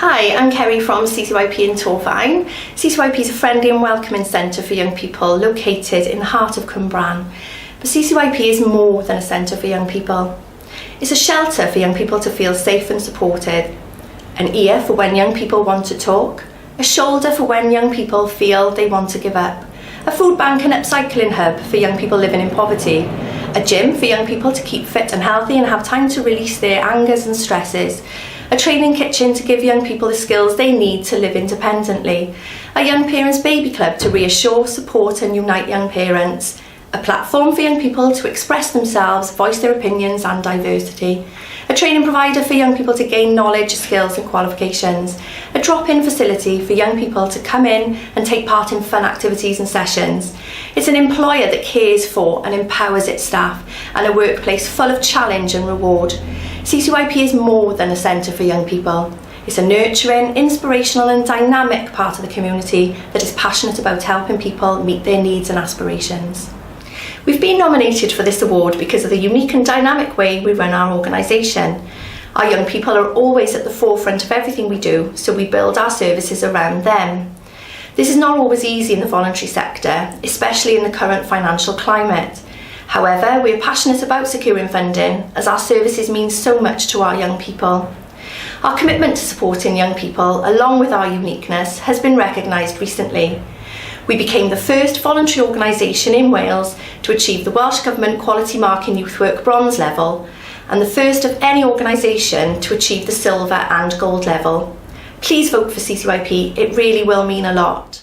Hi, I'm Kerry from CCYP in Cwmbran. CCYP is a friendly and welcoming centre for young people located in the heart of Cwmbran. But CCYP is more than a centre for young people. It's a shelter for young people to feel safe and supported, an ear for when young people want to talk, a shoulder for when young people feel they want to give up, a food bank and upcycling hub for young people living in poverty, a gym for young people to keep fit and healthy and have time to release their angers and stresses, a training kitchen to give young people the skills they need to live independently, a young parents baby club to reassure, support and unite young parents, a platform for young people to express themselves, voice their opinions and diversity, a training provider for young people to gain knowledge, skills and qualifications, a drop-in facility for young people to come in and take part in fun activities and sessions. It's an employer that cares for and empowers its staff, and a workplace full of challenge and reward. CCYP is more than a centre for young people. It's a nurturing, inspirational and dynamic part of the community that is passionate about helping people meet their needs and aspirations. We've been nominated for this award because of the unique and dynamic way we run our organisation. Our young people are always at the forefront of everything we do, so we build our services around them. This is not always easy in the voluntary sector, especially in the current financial climate. However, we are passionate about securing funding as our services mean so much to our young people. Our commitment to supporting young people, along with our uniqueness, has been recognised recently. We became the first voluntary organisation in Wales to achieve the Welsh Government Quality Mark in Youth Work bronze level, and the first of any organisation to achieve the silver and gold level. Please vote for CCYP, it really will mean a lot.